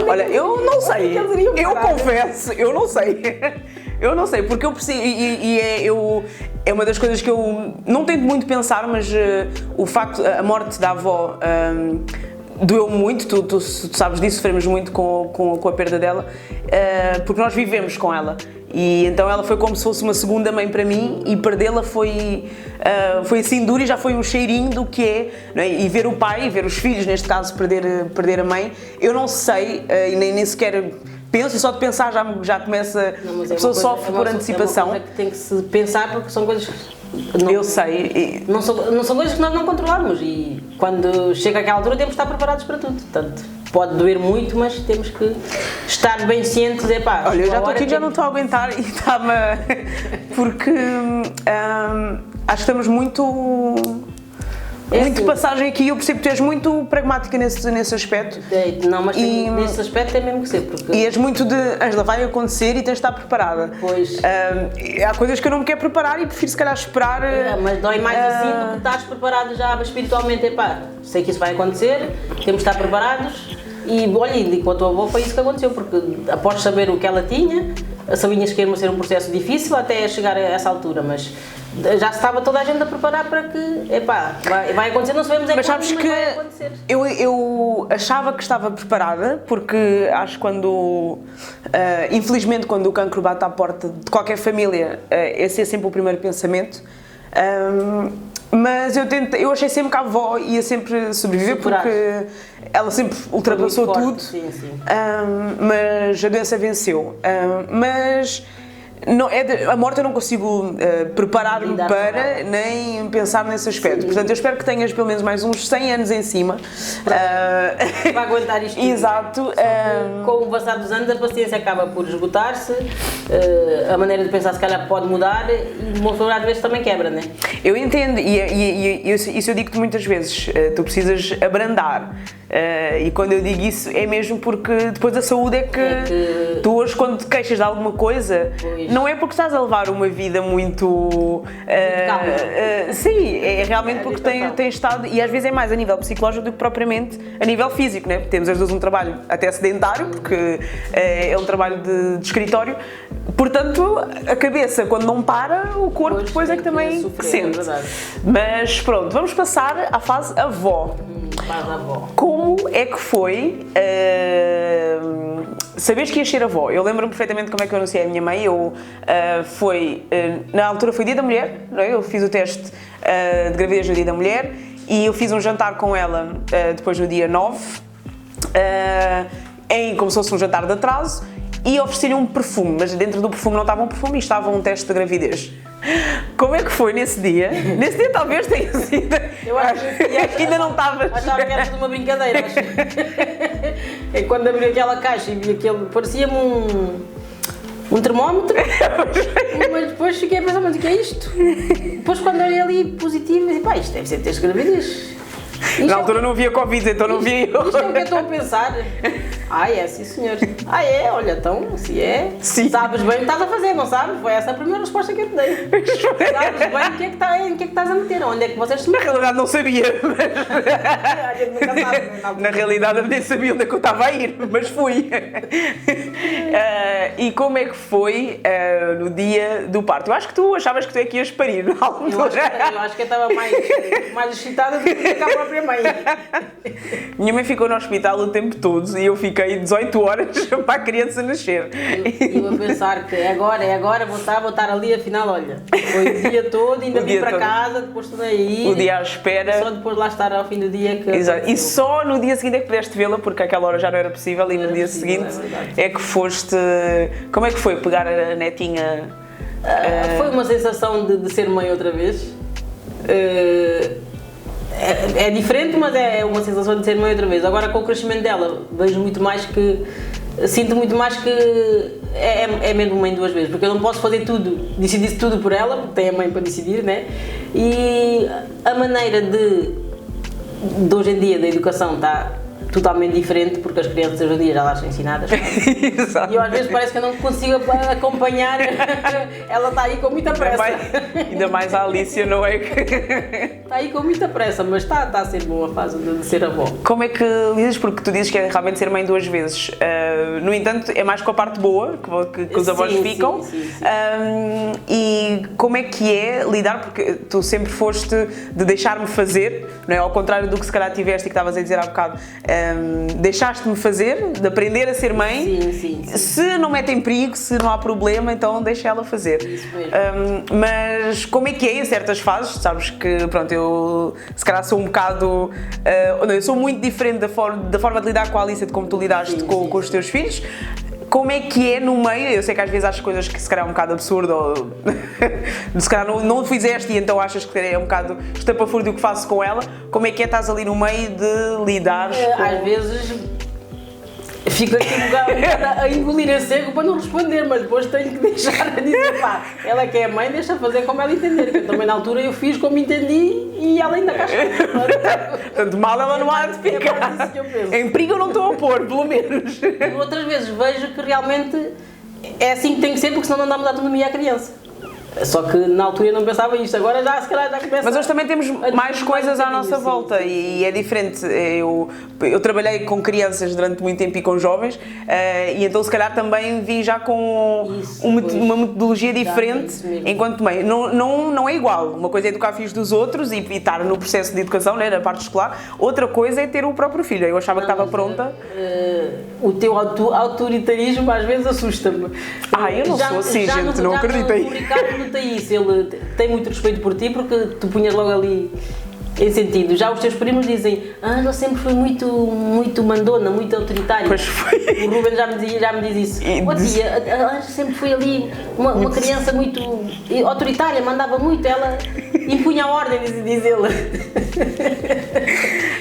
Speaker 1: Olha, eu não sei. Eu
Speaker 2: parar?
Speaker 1: confesso, eu não sei. Eu não sei, porque eu preciso. É uma das coisas que eu não tento muito pensar, mas o facto, a morte da avó. Doeu muito, tu sabes disso, sofremos muito com a perda dela, porque nós vivemos com ela e então ela foi como se fosse uma segunda mãe para mim e perdê-la foi assim duro e já foi um cheirinho do que é, não é? E ver o pai, ver os filhos, neste caso perder a mãe, eu não sei e nem sequer penso, e só de pensar já começa, a pessoa sofre por antecipação.
Speaker 2: É uma coisa que tem que se pensar porque são coisas...
Speaker 1: Eu sei.
Speaker 2: Não são coisas que nós não controlamos e quando chega àquela altura temos que estar preparados para tudo. Portanto, pode doer muito, mas temos que estar bem cientes.
Speaker 1: Olha, eu já estou aqui, já não estou a aguentar e está-me... Porque acho que estamos muito
Speaker 2: assim,
Speaker 1: passagem aqui, eu percebo que tu és muito pragmática nesse aspecto.
Speaker 2: Não, mas nesse aspecto tem mesmo que ser, porque...
Speaker 1: E és muito de, Ângela, vai acontecer e tens de estar preparada.
Speaker 2: Pois.
Speaker 1: Há coisas que eu não me quero preparar e prefiro se calhar esperar...
Speaker 2: mas dói mais assim do que estás preparado já espiritualmente. Sei que isso vai acontecer, temos de estar preparados e olha, e com a tua avó foi isso que aconteceu, porque após saber o que ela tinha, sabias que ia ser um processo difícil até chegar a essa altura, mas... Já estava toda a gente a preparar para que, vai acontecer, não sabemos
Speaker 1: mas sabes que
Speaker 2: vai acontecer.
Speaker 1: Eu achava que estava preparada, porque acho que quando, infelizmente, quando o cancro bate à porta de qualquer família, esse é sempre o primeiro pensamento. Mas eu achei sempre que a avó ia sempre sobreviver, porque ela sempre ultrapassou
Speaker 2: forte,
Speaker 1: tudo,
Speaker 2: sim, sim.
Speaker 1: mas a doença venceu. Mas não, a morte eu não consigo preparar-me para, nem pensar nesse aspecto. Sim. Portanto, eu espero que tenhas pelo menos mais uns 100 anos em cima.
Speaker 2: Para aguentar isto.
Speaker 1: Exato.
Speaker 2: Com o passar dos anos, a paciência acaba por esgotar-se, a maneira de pensar se calhar pode mudar e uma pessoa às vezes também quebra, não é?
Speaker 1: Eu entendo, e isso eu digo-te muitas vezes, tu precisas abrandar. E quando eu digo isso é mesmo porque depois a saúde é que tu hoje quando te queixas de alguma coisa, pois. Não é porque estás a levar uma vida muito sim, é realmente porque tens estado, e às vezes é mais a nível psicológico do que propriamente a nível físico, né? Temos as duas um trabalho até sedentário, porque é um trabalho de escritório, portanto a cabeça quando não para, o corpo pois, depois é que também sofrer, sente. Mas pronto, vamos passar à fase avó. Como é que foi saberes que ias ser avó? Eu lembro-me perfeitamente como é que eu anunciei a minha mãe. Na altura foi Dia da Mulher, não é? Eu fiz o teste de gravidez no Dia da Mulher e eu fiz um jantar com ela depois no dia 9, como se fosse um jantar de atraso, e ofereci-lhe um perfume, mas dentro do perfume não estava um perfume e estava um teste de gravidez. Como é que foi nesse dia? Nesse dia talvez tenha sido.
Speaker 2: Eu acho que
Speaker 1: ainda não estavas.
Speaker 2: Achava que era tudo uma brincadeira. É quando abri aquela caixa e vi aquele. Parecia-me um termómetro. Mas depois fiquei a pensar, mas o que é isto? Depois quando olhei ali positivo, disse, isto deve ser teste de gravidez.
Speaker 1: Na altura não havia Covid, então não via eu.
Speaker 2: Isto é o que eu estou a pensar. É, sim senhor. Olha, então, se é, sim. Sabes bem o que estás a fazer, não sabes? Foi essa a primeira resposta que eu te dei. Sabes bem o que é que estás a meter, onde é que vocês se metem.
Speaker 1: Na realidade não sabia, mas... Na realidade eu nem sabia onde é que eu estava a ir, mas fui. E como é que foi no dia do parto? Eu acho que tu achavas que tu é que ias parir na altura.
Speaker 2: Eu acho que eu estava mais excitada do que a própria mãe.
Speaker 1: Minha mãe ficou no hospital o tempo todo e eu fiquei 18 horas para a criança nascer.
Speaker 2: Eu a pensar que é agora, vou estar ali, afinal, olha, foi o dia todo, ainda vim para casa, depois tudo aí.
Speaker 1: O dia à espera.
Speaker 2: Só depois de lá estar ao fim do dia que...
Speaker 1: Exato. E só no dia seguinte é que pudeste vê-la, porque aquela hora já não era possível, e no dia seguinte é que foste... Como é que foi pegar a netinha?
Speaker 2: Foi uma sensação de ser mãe outra vez. É diferente, mas é uma sensação de ser mãe outra vez. Agora, com o crescimento dela, vejo muito mais que sinto muito mais que é mesmo mãe duas vezes, porque eu não posso fazer tudo, decidir tudo por ela, porque tem a mãe para decidir, né? E a maneira de hoje em dia da educação está totalmente diferente, porque as crianças hoje em dia já lá são ensinadas. E eu às vezes parece que eu não consigo acompanhar, ela está aí com muita pressa.
Speaker 1: Ainda mais a Alicia, não é?
Speaker 2: Está aí com muita pressa, mas está a ser boa a fase de ser avó.
Speaker 1: Como é que lidas? Porque tu dizes que é realmente ser mãe duas vezes. No entanto, é mais com a parte boa que os avós ficam.
Speaker 2: Sim.
Speaker 1: E como é que é lidar? Porque tu sempre foste de deixar-me fazer, não é? Ao contrário do que se calhar tiveste e que estavas a dizer há bocado. Deixaste-me fazer, de aprender a ser mãe.
Speaker 2: Sim.
Speaker 1: Se não mete em perigo, se não há problema, então deixa ela fazer.
Speaker 2: Isso mesmo.
Speaker 1: Mas como é que é em certas fases? Sabes que, pronto, eu se calhar sou um bocado... eu sou muito diferente da forma de lidar com a Alicia, de como tu lidaste com os teus filhos. Como é que é no meio? Eu sei que às vezes achas coisas que se calhar é um bocado absurdo ou se calhar não fizeste e então achas que é um bocado estapafúrdio o que faço com ela. Como é que estás ali no meio de lidar com...
Speaker 2: Às vezes fico aqui um bocado a engolir a seco para não responder, mas depois tenho que deixar a dizer, pá, ela que é a mãe, deixa fazer como ela entender, que eu também na altura eu fiz como entendi e ela ainda cá está.
Speaker 1: Portanto, mal ela não há de ficar. Em perigo eu não estou a pôr, pelo menos.
Speaker 2: Outras vezes vejo que realmente é assim que tem que ser, porque senão não dá muita autonomia à criança. Só que na altura eu não pensava isto, agora já se calhar já começa.
Speaker 1: Mas hoje também temos mais coisas à nossa volta e é diferente. Eu trabalhei com crianças durante muito tempo e com jovens e então se calhar também vim já com uma metodologia diferente enquanto mãe. Não é igual. Uma coisa é educar filhos dos outros e estar no processo de educação, né, na parte escolar. Outra coisa é ter o próprio filho. Eu achava que estava pronta.
Speaker 2: O teu autoritarismo às vezes assusta-me.
Speaker 1: Eu não sou assim, gente, não acreditei.
Speaker 2: Isso, ele tem muito respeito por ti porque tu punhas logo ali em sentido. Já os teus primos dizem, ela sempre foi muito mandona, muito autoritária.
Speaker 1: Pois foi.
Speaker 2: O Ruben já me diz isso. Tia, a Anja sempre foi ali uma criança muito autoritária, mandava muito, ela impunha a ordem, diz ele.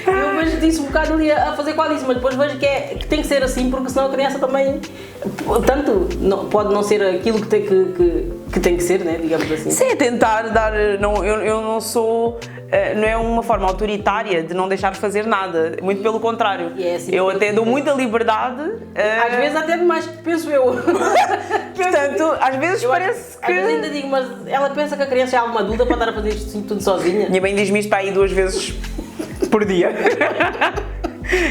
Speaker 2: Eu vejo disso um bocado ali a fazer com a Alice, mas depois vejo que tem que ser assim, porque senão a criança também, tanto pode não ser aquilo que tem que ser, né, digamos assim.
Speaker 1: Sim, é tentar dar, eu não sou, não é uma forma autoritária de não deixar fazer nada, muito pelo contrário.
Speaker 2: Assim,
Speaker 1: eu até dou muita liberdade.
Speaker 2: Às vezes até demais que penso eu.
Speaker 1: Portanto, às vezes parece que...
Speaker 2: Às vezes ainda digo, mas ela pensa que a criança é alguma adulta para estar a fazer isto tudo sozinha.
Speaker 1: Minha mãe diz-me isto para aí 2 vezes por dia.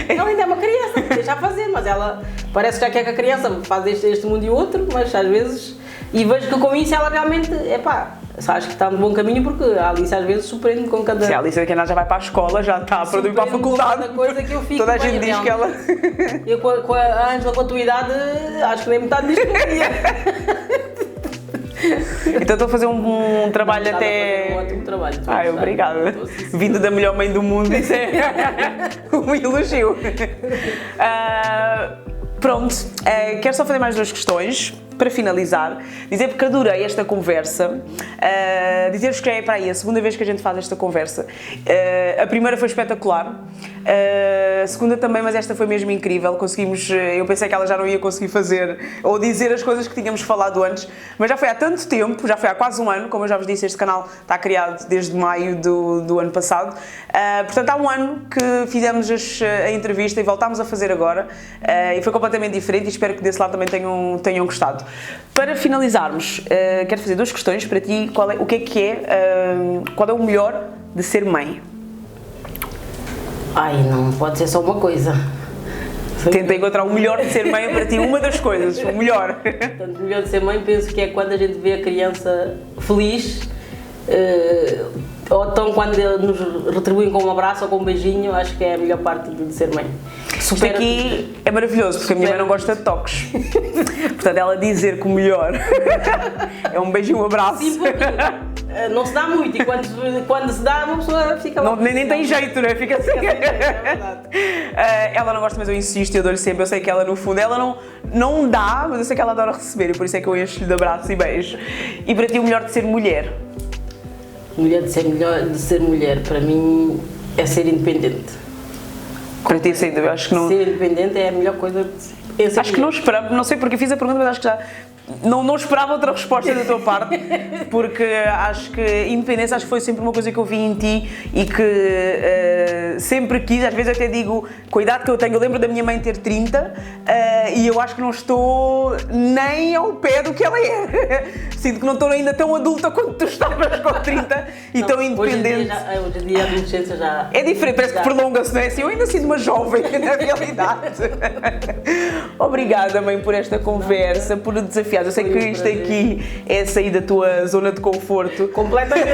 Speaker 2: Ela ainda é uma criança, deixa fazer, mas ela parece que já quer que a criança faz este mundo e outro, mas às vezes... E vejo que com isso ela realmente, acho que está no bom caminho, porque a Alice às vezes surpreende com cada...
Speaker 1: Se a Alice daqui a nada já vai para a escola, já está para ir para a faculdade.
Speaker 2: Coisa que eu fico
Speaker 1: toda a gente diz que ela...
Speaker 2: Eu com a Ângela, com a tua idade, acho que nem metade disto podia.
Speaker 1: Então estou a fazer um trabalho até...
Speaker 2: Um ótimo trabalho.
Speaker 1: Obrigada. Vindo da melhor mãe do mundo, isso é um elogio. Pronto, quero só fazer mais 2 questões para finalizar. Dizer porque adorei esta conversa. Dizer-vos que é para aí a segunda vez que a gente faz esta conversa. A primeira foi espetacular. A segunda também, mas esta foi mesmo incrível. Conseguimos, eu pensei que ela já não ia conseguir fazer ou dizer as coisas que tínhamos falado antes, mas já foi há tanto tempo, já foi há quase um ano, como eu já vos disse, este canal está criado desde maio do ano passado. Portanto, há um ano que fizemos a entrevista e voltámos a fazer agora e foi completamente diferente e espero que desse lado também tenham gostado. Para finalizarmos, quero fazer 2 questões para ti. Qual é o melhor de ser mãe?
Speaker 2: Não pode ser só uma coisa.
Speaker 1: Tenta encontrar o melhor de ser mãe para ti, uma das coisas, o melhor.
Speaker 2: Portanto, o melhor de ser mãe penso que é quando a gente vê a criança feliz, ou então quando nos retribuem com um abraço ou com um beijinho, acho que é a melhor parte de ser mãe.
Speaker 1: Isto aqui é maravilhoso, porque a minha mãe não gosta de toques. Portanto, ela dizer que o melhor é um beijo e um abraço.
Speaker 2: Sim, porque não se dá muito e quando se dá, uma pessoa fica lá.
Speaker 1: Nem tem jeito, não é? Fica assim.
Speaker 2: É verdade.
Speaker 1: Ela não gosta, mas eu insisto e eu dou-lhe sempre. Eu sei que ela, no fundo, ela não dá, mas eu sei que ela adora receber e por isso é que eu encho-lhe de abraços e beijos. E para ti, o melhor de ser mulher?
Speaker 2: De ser mulher, para mim, é ser independente.
Speaker 1: Para ti, sem dúvida, acho que não...
Speaker 2: Ser independente é a melhor coisa.
Speaker 1: Acho que não esperava, não sei porque fiz a pergunta, mas acho que já... Não esperava outra resposta da tua parte, porque acho que independência acho que foi sempre uma coisa que eu vi em ti e que sempre quis, às vezes até digo, com a idade que eu tenho, eu lembro da minha mãe ter 30 e eu acho que não estou nem ao pé do que ela é. Sinto que não estou ainda tão adulta quanto tu estavas com 30 e tão independente.
Speaker 2: Hoje em dia a adolescência já...
Speaker 1: É diferente, parece que prolonga-se, não é assim? Eu ainda sinto uma jovem na realidade. Obrigada, mãe, por esta conversa, por o desafio. Eu sei que isto aqui é sair da tua zona de conforto.
Speaker 2: Completamente.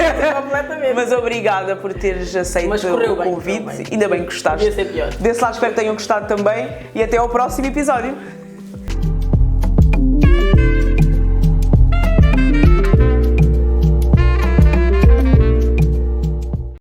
Speaker 1: Mas obrigada por teres aceito o convite. Ainda bem que gostaste.
Speaker 2: Podia ser pior.
Speaker 1: Desse lado espero que tenham gostado também e até ao próximo episódio.